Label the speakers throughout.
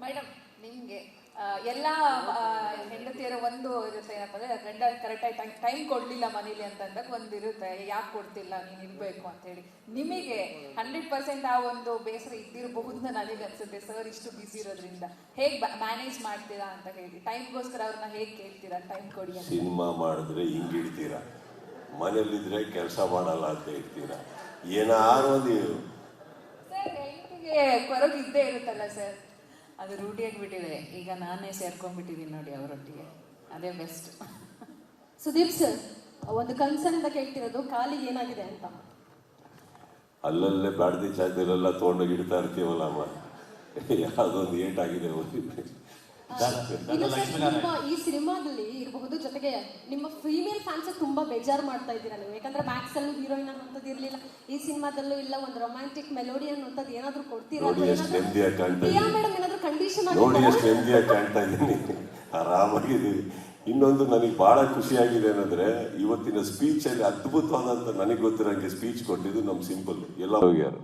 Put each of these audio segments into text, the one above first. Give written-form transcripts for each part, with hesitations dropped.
Speaker 1: Madam ನಿಮಗೆ ಎಲ್ಲ ಹೆಂಡತಿಯರ ಒಂದು ಇರುತ್ತೆ, ಏನಪ್ಪ ಅಂದರೆ ಗಂಡ ಕರೆಕ್ಟಾಗಿ ಟೈಮ್ ಕೊಡಲಿಲ್ಲ ಮನೇಲಿ ಅಂತಂದಾಗ ಒಂದು ಇರುತ್ತೆ, ಯಾಕೆ ಕೊಡ್ತಿಲ್ಲ ನೀನು ಇರಬೇಕು ಅಂತೇಳಿ. ನಿಮಗೆ 100% ಆ ಒಂದು ಬೇಸರ ಇದ್ದಿರಬಹುದು ಅಂತ ನನಗೆ ಅನ್ಸುತ್ತೆ ಸರ್, ಇಷ್ಟು ಬ್ಯುಸಿ ಇರೋದ್ರಿಂದ. ಹೇಗೆ ಮ್ಯಾನೇಜ್ ಮಾಡ್ತೀರಾ ಅಂತ ಹೇಳಿ, ಟೈಮ್ಗೋಸ್ಕರ ಅವ್ರನ್ನ ಹೇಗೆ ಕೇಳ್ತೀರಾ ಟೈಮ್ ಕೊಡಿ ಅಂತ?
Speaker 2: ಸಿನಿಮಾ ಮಾಡಿದ್ರೆ ಹಿಂಗೆ ಇಡ್ತೀರಾ, ಮನೇಲಿದ್ರೆ ಕೆಲಸ ಮಾಡಲ್ಲ ಅಂತ ಇರ್ತೀರಾ, ಏನಾರು ಒಂದು
Speaker 1: ಸರ್ ಹೆಂಡತಿಗೆ ಕೊರಗು ಇದ್ದೇ ಇರುತ್ತಲ್ಲ ಸರ್, ಅದು ರೂಢಿಯಾಗಿಬಿಟ್ಟಿದೆ. ಈಗ ನಾನೇ ಸೇರ್ಕೊಂಡ್ಬಿಟ್ಟಿದ್ದೀನಿ ನೋಡಿ ಅವರೊಟ್ಟಿಗೆ, ಅದೇ ಬೆಸ್ಟ್.
Speaker 3: ಸುದೀಪ್ ಸರ್, ಒಂದು ಕನ್ಸರ್ನ್ ಅಂತ ಕೇಳ್ತಿರೋದು, ಕಾಲಿಗೆ ಏನಾಗಿದೆ ಅಂತ.
Speaker 2: ಅಲ್ಲಲ್ಲೇ ಬ್ಯಾಡ್ದಿ ಜಾಗದಲ್ಲೆಲ್ಲ ತೊಗೊಂಡೋಗಿ ಇಡ್ತಾ ಇರ್ತೀವಲ್ಲ ಅಮ್ಮ, ಯಾವುದೊಂದು ಏಟಾಗಿದೆ.
Speaker 3: ಈ ಸಿನಿಮಾದಲ್ಲಿ ಇರಬಹುದು, ಜೊತೆಗೆ ನಿಮ್ಮ ಫೀಮೇಲ್ ಫ್ಯಾನ್ಸ್ ತುಂಬಾ ಬೇಜಾರು ಮಾಡ್ತಾ ಇದ್ದೀರಾ ನೀವು, ಯಾಕಂದ್ರೆ ಮ್ಯಾಕ್ಸ್ ಅಲ್ಲೂ ಹೀರೋಯಿನ್ ಅನ್ನೋಂಥದ್ದು ಇರ್ಲಿಲ್ಲ, ಈ ಸಿನಿಮಾದಲ್ಲೂ ಇಲ್ಲ, ಒಂದು ರೊಮ್ಯಾಂಟಿಕ್ ಮೆಲೋಡಿ ಅನ್ನೋಂಥದ್ದು ಏನಾದ್ರು ಕೊಡ್ತೀರಾ?
Speaker 2: ನೋಡಿ ಎಷ್ಟು ನೆಮ್ಮದಿಯಾಗಿ ಕಾಣ್ತಾ
Speaker 3: ಮೇಡಮ್ ಏನಾದ್ರು ಕಂಡೀಷನ್
Speaker 2: ನೋಡಿ ಎಷ್ಟು ನೆಮ್ಮದಿಯಾಗಿ ಕಾಣ್ತಾ ಇದ್ದೀನಿ, ಆರಾಮಾಗಿದ್ದೀವಿ. ಇನ್ನೊಂದು ನನಗೆ ಬಹಳ ಖುಷಿಯಾಗಿದೆ ಏನಂದ್ರೆ, ಇವತ್ತಿನ ಸ್ಪೀಚಲ್ಲಿ ಅದ್ಭುತವಾದಂಥ ನನಗೆ ಗೊತ್ತಿರೋಂಗೆ ಸ್ಪೀಚ್ ಕೊಟ್ಟಿದ್ದು ನಮ್ಮ ಸಿಂಪಲ್ ಎಲ್ಲ ಹೋಗ್ಯಾರು.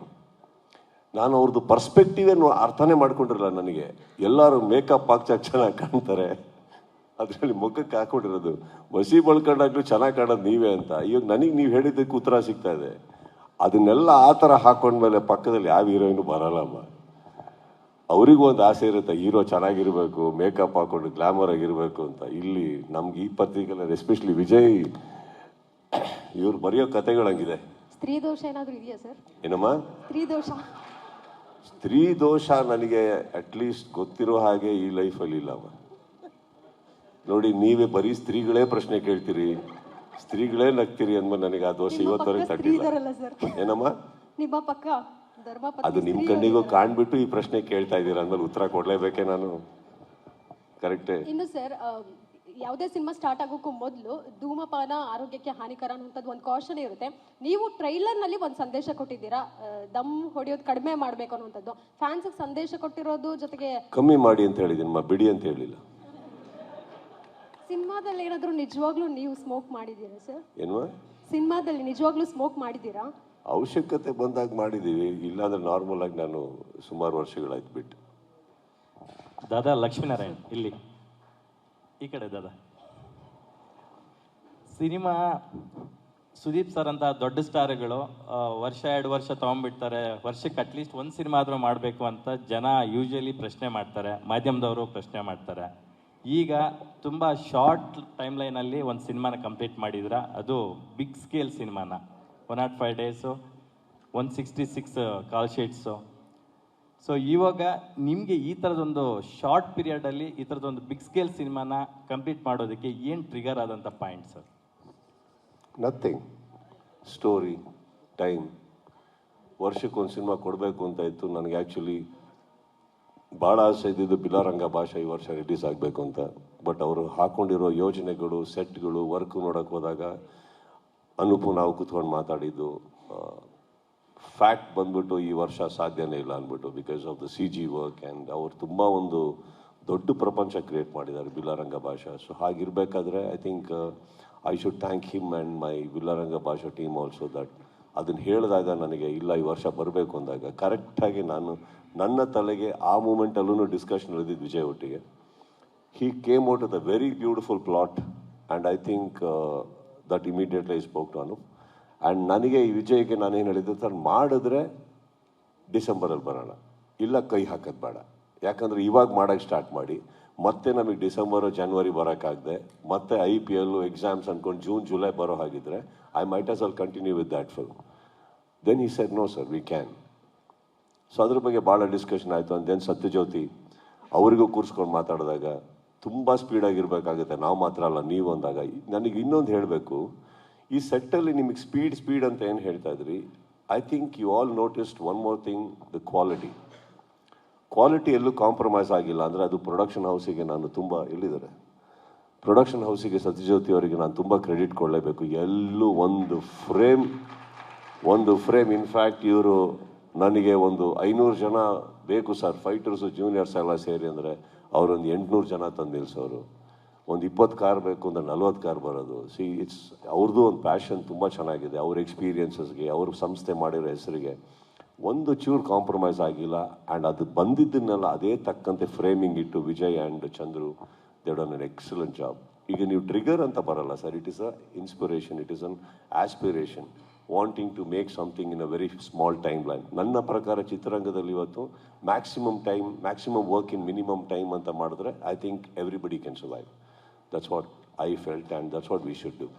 Speaker 2: ನಾನು ಅವ್ರದ್ದು ಪರ್ಸ್ಪೆಕ್ಟಿವೇ ಅರ್ಥನೇ ಮಾಡ್ಕೊಂಡಿರಲ್ಲ. ನನಗೆ ಎಲ್ಲರೂ ಮೇಕಪ್ ಹಾಕಿ ಚೆನ್ನಾಗಿ ಕಾಣ್ತಾರೆ, ಅದರಲ್ಲಿ ಮುಖಕ್ಕೆ ಹಾಕೊಂಡಿರೋದು ವಸಿ ಬಳ್ಕೊಂಡಾಗ್ಲೂ ಚೆನ್ನಾಗಿ ಕಾಣೋದು ನೀವೇ ಅಂತ. ಇವಾಗ ನನಗೆ ನೀವು ಹೇಳಿದ್ದಕ್ಕೆ ಉತ್ತರ ಸಿಗ್ತಾ ಇದೆ. ಅದನ್ನೆಲ್ಲ ಆ ಥರ ಹಾಕೊಂಡ್ಮೇಲೆ ಪಕ್ಕದಲ್ಲಿ ಯಾವ ಹೀರೋಯಿನು ಬರಲ್ಲಮ್ಮ. ಅವರಿಗೂ ಒಂದು ಆಸೆ ಇರುತ್ತೆ, ಹೀರೋ ಚೆನ್ನಾಗಿರ್ಬೇಕು, ಮೇಕಪ್ ಹಾಕೊಂಡು ಗ್ಲಾಮರ್ ಆಗಿರ್ಬೇಕು ಅಂತ. ಇಲ್ಲಿ ನಮ್ಗೆ ಈ ಪತ್ರಿಕೆಲ್ಲ ಎಸ್ಪೆಷಲಿ ವಿಜಯ್ ಇವ್ರು ಬರೆಯೋ ಕತೆಗಳಂಗಿದೆ.
Speaker 3: ಸ್ತ್ರೀ ದೋಷ ಏನಾದರೂ ಇದೆಯಾ ಸರ್?
Speaker 2: ಏನಮ್ಮ ಸ್ತ್ರೀ ದೋಷ ನನಗೆ ಅಟ್ಲೀಸ್ಟ್ ಗೊತ್ತಿರೋ ಹಾಗೆ ಈ ಲೈಫಲ್ಲಿ ಇಲ್ಲಮ್ಮ. ನೋಡಿ, ನೀವೇ ಬರೀ ಸ್ತ್ರೀಗಳೇ ಪ್ರಶ್ನೆ ಕೇಳ್ತೀರಿ, ಸ್ತ್ರೀಗಳೇ ನಗ್ತೀರಿ ಅಂದ್ಮೇಲೆ ನನಗೆ ಆ ದೋಷ ಇವತ್ತವರೆಗೆ ತಟ್ಟಿಲ್ಲ. ಏನಮ್ಮ
Speaker 3: ನಿಮ್ಮ ಪಕ್ಕ
Speaker 2: ಅದು ನಿಮ್ಮ ಕಣ್ಣಿಗೂ ಕಾಣ್ಬಿಟ್ಟು ಈ ಪ್ರಶ್ನೆ ಕೇಳ್ತಾ ಇದ್ದೀರಾ ಅಂದ್ಮೇಲೆ ಉತ್ತರ ಕೊಡ್ಲೇಬೇಕೆ ನಾನು? ಕರೆಕ್ಟೇ.
Speaker 3: ಇನ್ನು ಸರ್, ಯಾವುದೇ ಸಿನಿಮಾ ಸ್ಟಾರ್ಟ್ ಆಗೋಕ್ಕೂ ಮೊದಲು ಧೂಮಪಾನ ಆರೋಗ್ಯಕ್ಕೆ ಹಾನಿಕರ ಅನ್ನುವಂಥದ್ದು ಒಂದು ಕಾಷನ್ ಇರುತ್ತೆ. ನೀವು ಟ್ರೈಲರ್ನಲ್ಲಿ ಒಂದು ಸಂದೇಶ ಕೊಟ್ಟಿದ್ದೀರಾ, ದಮ್ ಹೊಡೆಯೋದು ಕಡಿಮೆ ಮಾಡಬೇಕು ಅನ್ನುವಂಥದ್ದು. ಫ್ಯಾನ್ಸ್ಗೆ ಸಂದೇಶ ಕೊಟ್ಟಿರೋದು, ಜೊತೆಗೆ
Speaker 2: ಕಮ್ಮಿ ಮಾಡಿ ಅಂತ ಹೇಳಿದ್ದೀನಿ, ಬಿಡಿ ಅಂತ ಹೇಳಿಲ್ಲ.
Speaker 3: ಸಿನಿಮಾದಲ್ಲಿ ಏನಾದರೂ ನಿಜವಾಗ್ಲೂ ನೀವು ಸ್ಮೋಕ್ ಮಾಡಿದ್ದೀರಾ ಸರ್?
Speaker 2: ಏನು
Speaker 3: ಸಿನಿಮಾದಲ್ಲಿ ನಿಜವಾಗ್ಲೂ ಸ್ಮೋಕ್ ಮಾಡಿದ್ದೀರಾ?
Speaker 2: ಅವಶ್ಯಕತೆ ಬಂದಾಗ ಮಾಡಿದ್ದೀವಿ, ಇಲ್ಲಾಂದ್ರೆ ನಾರ್ಮಲ್ ಆಗಿ ನಾನು ಸುಮಾರು ವರ್ಷಗಳಾಯ್ತು ಬಿಟ್ಟು.
Speaker 4: ದಾದಾ ಲಕ್ಷ್ಮೀನಾರಾಯಣ್ ಇಲ್ಲಿ ಈ ಕಡೆ. ದಾದಾ, ಸಿನಿಮಾ ಸುದೀಪ್ ಸರ್ ಅಂತ ದೊಡ್ಡ ಸ್ಟಾರ್ಗಳು ವರ್ಷ 2 ವರ್ಷ ತೊಗೊಂಡ್ಬಿಡ್ತಾರೆ, ವರ್ಷಕ್ಕೆ ಅಟ್ಲೀಸ್ಟ್ ಒಂದು ಸಿನಿಮಾ ಆದರೂ ಮಾಡಬೇಕು ಅಂತ ಜನ ಯೂಶಲಿ ಪ್ರಶ್ನೆ ಮಾಡ್ತಾರೆ, ಮಾಧ್ಯಮದವರು ಪ್ರಶ್ನೆ ಮಾಡ್ತಾರೆ. ಈಗ ತುಂಬ ಶಾರ್ಟ್ ಟೈಮ್ ಲೈನಲ್ಲಿ ಒಂದು ಸಿನಿಮಾನ ಕಂಪ್ಲೀಟ್ ಮಾಡಿದ್ರ, ಅದು ಬಿಗ್ ಸ್ಕೇಲ್ ಸಿನಿಮಾನ. 105 ಡೇಸು, 166 ಕಾಲ್ ಶೀಟ್ಸು. ಸೊ ಇವಾಗ ನಿಮಗೆ ಈ ಥರದೊಂದು ಶಾರ್ಟ್ ಪೀರಿಯಡಲ್ಲಿ ಈ ಥರದೊಂದು ಬಿಗ್ ಸ್ಕೇಲ್ ಸಿನಿಮಾನ ಕಂಪ್ಲೀಟ್ ಮಾಡೋದಕ್ಕೆ ಏನು ಟ್ರಿಗರ್ ಆದಂಥ point sir?
Speaker 2: Nothing, story, time. ವರ್ಷಕ್ಕೊಂದು ಸಿನಿಮಾ ಕೊಡಬೇಕು ಅಂತ ಇತ್ತು ನನಗೆ. ಆ್ಯಕ್ಚುಲಿ ಭಾಳ ಆಸೆ ಇದ್ದಿದ್ದು ಬಿಲಾರಂಗ ಭಾಷೆ ಈ ವರ್ಷ ರಿಲೀಸ್ ಆಗಬೇಕು ಅಂತ. ಬಟ್ ಅವರು ಹಾಕ್ಕೊಂಡಿರೋ ಯೋಜನೆಗಳು, ಸೆಟ್ಗಳು, ವರ್ಕ್ ನೋಡೋಕೆ ಹೋದಾಗ ಅನುಪು ನಾವು ಕೂತ್ಕೊಂಡು ಮಾತಾಡಿದ್ದು, ಫ್ಯಾಕ್ಟ್ ಬಂದ್ಬಿಟ್ಟು ಈ ವರ್ಷ ಸಾಧ್ಯನೇ ಇಲ್ಲ ಅಂದ್ಬಿಟ್ಟು, because of the CG work. And ಅವ್ರು ತುಂಬ ಒಂದು ದೊಡ್ಡ ಪ್ರಪಂಚ ಕ್ರಿಯೇಟ್ ಮಾಡಿದ್ದಾರೆ ಬಿಲಾರಂಗ ಭಾಷಾ. ಸೊ ಹಾಗಿರ್ಬೇಕಾದ್ರೆ I think I should thank him and my Billa Ranga Baashaa team also. That ಅದನ್ನು ಹೇಳಿದಾಗ ನನಗೆ ಇಲ್ಲ ಈ ವರ್ಷ ಬರಬೇಕು ಅಂದಾಗ ಕರೆಕ್ಟಾಗಿ ನನ್ನ ತಲೆಗೆ ಆ ಮೂಮೆಂಟಲ್ಲೂ ಡಿಸ್ಕಷನ್ ನಡೆದಿದ್ದು ವಿಜಯ್ ಒಟ್ಟಿಗೆ. He came out with a very beautiful plot and I think that immediately I spoke to Anu. And ನನಗೆ ಈ ವಿಜಯ್ಗೆ ನಾನೇನು ಹೇಳಿದ್ದು ಸರ್, ಮಾಡಿದ್ರೆ ಡಿಸೆಂಬರಲ್ಲಿ ಬರೋಣ, ಇಲ್ಲ ಕೈ ಹಾಕೋದು ಬೇಡ. ಯಾಕಂದರೆ ಇವಾಗ ಮಾಡೋಕ್ಕೆ ಸ್ಟಾರ್ಟ್ ಮಾಡಿ ಮತ್ತೆ ನಮಗೆ ಡಿಸೆಂಬರು ಜನವರಿ ಬರೋಕ್ಕಾಗದೆ ಮತ್ತೆ IPL ಎಕ್ಸಾಮ್ಸ್ ಅಂದ್ಕೊಂಡು ಜೂನ್ ಜುಲೈ ಬರೋ ಹಾಗಿದ್ರೆ I might as well continue with that film. Then he said no sir, we can. So ಅದ್ರ ಬಗ್ಗೆ ಭಾಳ ಡಿಸ್ಕಷನ್ ಆಯಿತು. ಅಂಡ್ ದೆನ್ ಸತ್ಯಜ್ಯೋತಿ ಅವರಿಗೂ ಕೂರಿಸ್ಕೊಂಡು ಮಾತಾಡಿದಾಗ ತುಂಬ ಸ್ಪೀಡಾಗಿರ್ಬೇಕಾಗುತ್ತೆ, ನಾವು ಮಾತ್ರ ಅಲ್ಲ ನೀವು ಅಂದಾಗ ನನಗೆ ಇನ್ನೊಂದು ಹೇಳಬೇಕು, ಈ ಸೆಟ್ಟಲ್ಲಿ ನಿಮಗೆ ಸ್ಪೀಡ್ ಅಂತ ಏನು ಹೇಳ್ತಾ ಇದ್ರಿ, I think you all noticed one more thing, the quality ಎಲ್ಲೂ ಕಾಂಪ್ರಮೈಸ್ ಆಗಿಲ್ಲ. ಅಂದರೆ ಅದು ಪ್ರೊಡಕ್ಷನ್ ಹೌಸಿಗೆ ನಾನು ತುಂಬ ಎಲ್ಲಿದ್ದಾರೆ ಪ್ರೊಡಕ್ಷನ್ ಹೌಸಿಗೆ ಸತ್ಯಜ್ಯೋತಿ ಅವರಿಗೆ ನಾನು ತುಂಬ ಕ್ರೆಡಿಟ್ ಕೊಡಲೇಬೇಕು. ಎಲ್ಲೂ ಒಂದು ಫ್ರೇಮ್ ಇನ್ಫ್ಯಾಕ್ಟ್ ಇವರು ನನಗೆ ಒಂದು 500 ಜನ ಬೇಕು ಸರ್ ಫೈಟರ್ಸು ಜೂನಿಯರ್ಸ್ ಎಲ್ಲ ಸೇರಿ ಅಂದರೆ ಅವರೊಂದು 800 ಜನ ತಂದು ನಿಲ್ಲಿಸೋರು. ಒಂದು 20 ಕಾರ್ ಬೇಕು ಅಂದರೆ 40 ಕಾರ್ ಬರೋದು. ಅವ್ರದ್ದು ಒಂದು ಪ್ಯಾಷನ್ ತುಂಬ ಚೆನ್ನಾಗಿದೆ, ಅವ್ರ ಎಕ್ಸ್ಪೀರಿಯನ್ಸಸ್ಗೆ, ಅವ್ರ ಸಂಸ್ಥೆ ಮಾಡಿರೋ ಹೆಸರಿಗೆ. ಒಂದು ಚೂರು ಕಾಂಪ್ರಮೈಸ್ ಆಗಿಲ್ಲ. ಆ್ಯಂಡ್ ಅದು ಬಂದಿದ್ದನ್ನೆಲ್ಲ ಅದೇ ತಕ್ಕಂತೆ ಫ್ರೇಮಿಂಗ್ ಇಟ್ಟು Vijay and Chandru they done an excellent job. ಈಗ ನೀವು ಟ್ರಿಗರ್ ಅಂತ ಬರಲ್ಲ sir, it is a inspiration, it is an aspiration, wanting to make something in a very small timeline. ನನ್ನ ಪ್ರಕಾರ ಚಿತ್ರರಂಗದಲ್ಲಿ ಇವತ್ತು maximum work in minimum time ಅಂತ ಮಾಡಿದ್ರೆ I think everybody can survive. That's what I felt and that's what we should do.